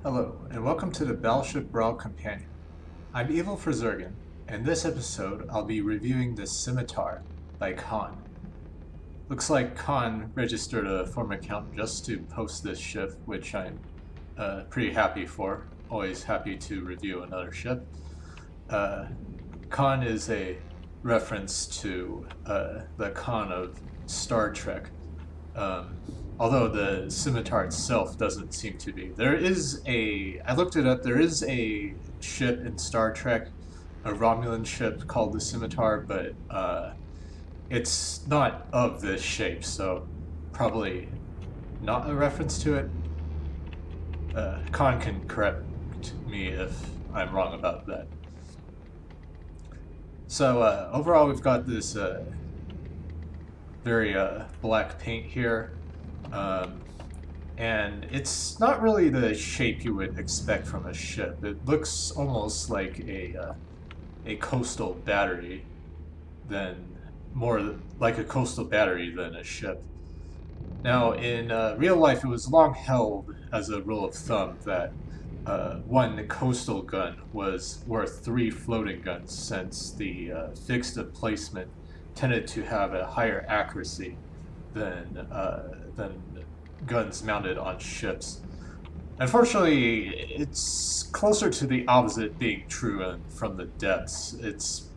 Hello, and welcome to the Battleship Brawl Companion. I'm Evil for Zergan, and this episode I'll be reviewing the Scimitar by Khan. Looks like Khan registered a form account just to post this ship, which I'm pretty happy for. Always happy to review another ship. Khan is a reference to the Khan of Star Trek. Although the Scimitar itself doesn't seem to be. I looked it up, there is a ship in Star Trek, a Romulan ship called the Scimitar, but it's not of this shape, so probably not a reference to it. Khan can correct me if I'm wrong about that. So overall we've got this very black paint here. And it's not really the shape you would expect from a ship. It looks almost like a coastal battery more like a coastal battery than a ship. Now, in real life, it was long held as a rule of thumb that one coastal gun was worth 3 floating guns, since the fixed emplacement tended to have a higher accuracy than guns mounted on ships. Unfortunately, it's closer to the opposite being true from the depths. It's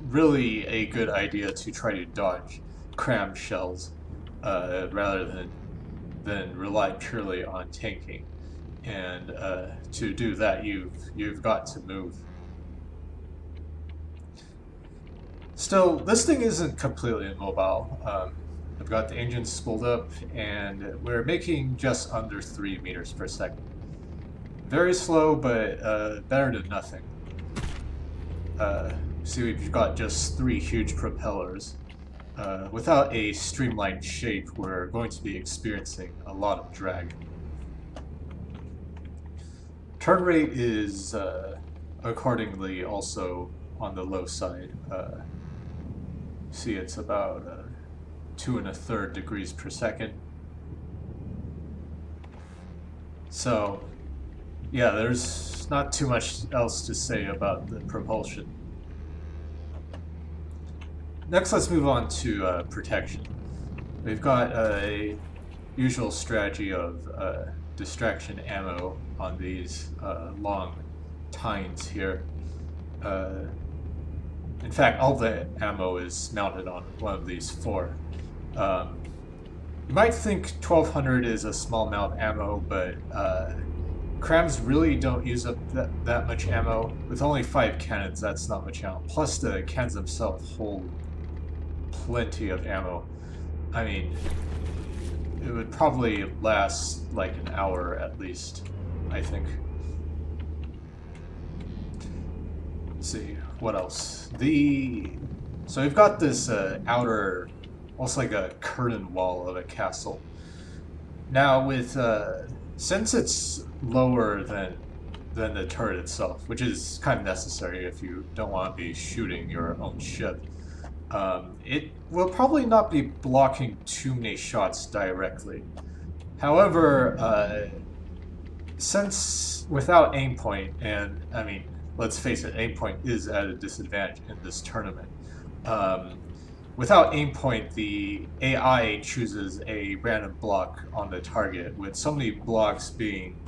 really a good idea to try to dodge cram shells rather than rely purely on tanking. And to do that, you've got to move. Still, this thing isn't completely immobile. I've got the engine spooled up, and we're making just under 3 meters per second. Very slow, but better than nothing. See, we've got just 3 huge propellers. Without a streamlined shape, we're going to be experiencing a lot of drag. Turn rate is accordingly also on the low side. See, it's about 2 1/3 degrees per second. So, yeah, there's not too much else to say about the propulsion. Next, let's move on to protection. We've got a usual strategy of distraction ammo on these long tines here. In fact, all the ammo is mounted on one of these 4. You might think 1200 is a small amount of ammo, but crams really don't use up that much ammo. With only 5 cannons, that's not much ammo. Plus, the cannons themselves hold plenty of ammo. I mean, it would probably last like an hour at least, I think. Let's see, what else? So we've got this outer, almost like a curtain wall of a castle. Now, since it's lower than the turret itself, which is kind of necessary if you don't want to be shooting your own ship, it will probably not be blocking too many shots directly. However, since without aim point, and I mean, let's face it, aim point is at a disadvantage in this tournament. Without aim point, the AI chooses a random block on the target, with so many blocks being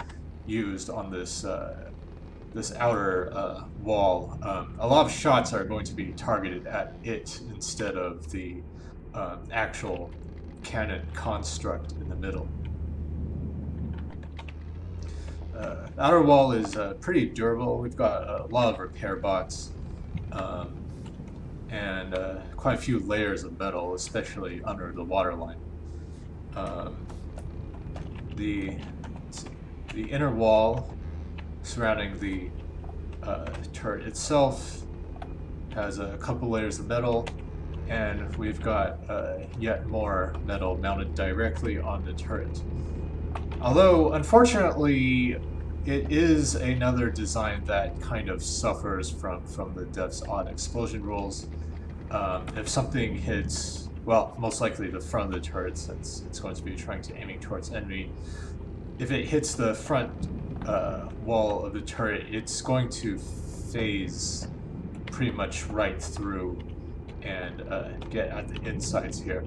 used on this this outer wall. A lot of shots are going to be targeted at it instead of the actual cannon construct in the middle. The outer wall is pretty durable. We've got a lot of repair bots. And quite a few layers of metal, especially under the waterline. The inner wall surrounding the turret itself has a couple layers of metal, and we've got yet more metal mounted directly on the turret. Although, unfortunately, it is another design that kind of suffers from the dev's odd explosion rules. If something hits, well, most likely the front of the turret, since it's going to be trying to aiming towards enemy, if it hits the front wall of the turret, it's going to phase pretty much right through and get at the insides here.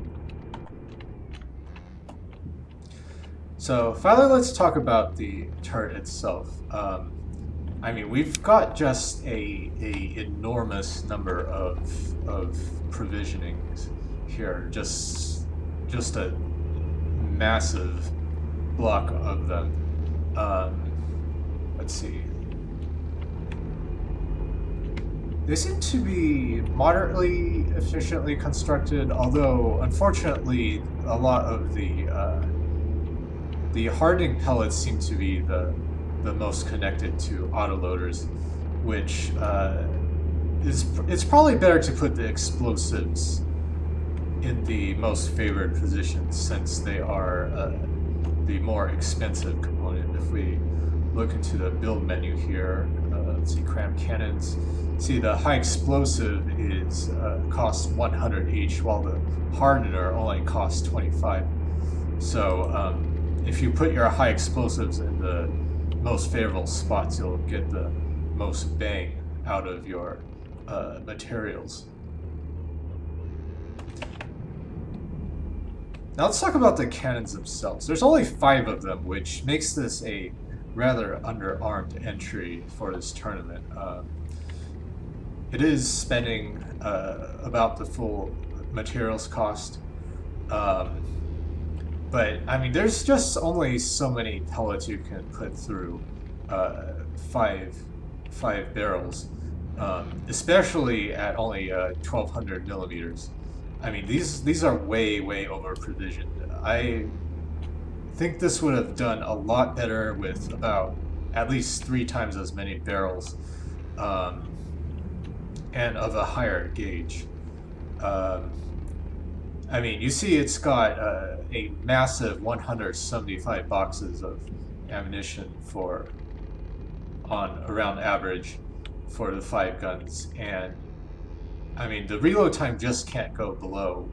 So finally, let's talk about the turret itself. I mean, we've got just a enormous number of provisionings here. Just a massive block of them. Let's see. They seem to be moderately efficiently constructed, although unfortunately a lot of the hardening pellets seem to be the most connected to autoloaders, which it's probably better to put the explosives in the most favored positions since they are the more expensive component. If we look into the build menu here, let's see, cram cannons. See, the high explosive is costs 100 each, while the hardener only costs 25. So if you put your high explosives in the most favorable spots, you'll get the most bang out of your materials. Now let's talk about the cannons themselves. There's only 5 of them, which makes this a rather underarmed entry for this tournament. It is spending about the full materials cost. But, I mean, there's just only so many pellets you can put through 5 barrels, especially at only 1200 millimeters. I mean, these are way over provisioned. I think this would have done a lot better with about at least 3 times as many barrels, and of a higher gauge. I mean, you see it's got a massive 175 boxes of ammunition on around average for the 5 guns, and I mean, the reload time just can't go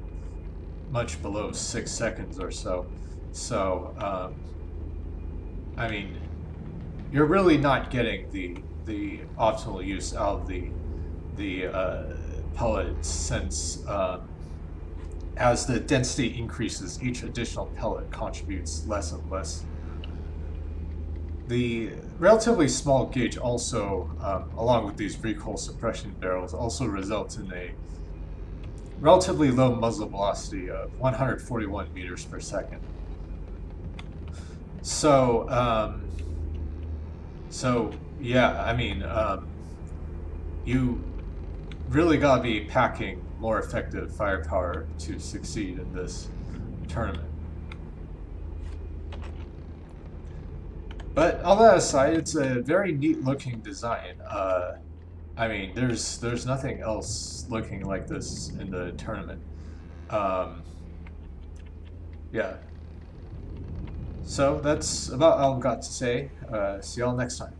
much below 6 seconds or so. So, I mean, you're really not getting the optimal use out of the pellets, since as the density increases, each additional pellet contributes less and less. The relatively small gauge also, along with these recoil suppression barrels, also results in a relatively low muzzle velocity of 141 meters per second. So, yeah, I mean, you really gotta be packing more effective firepower to succeed in this tournament. But all that aside, it's a very neat looking design. I mean, there's nothing else looking like this in the tournament. Yeah. So that's about all I've got to say. See y'all next time.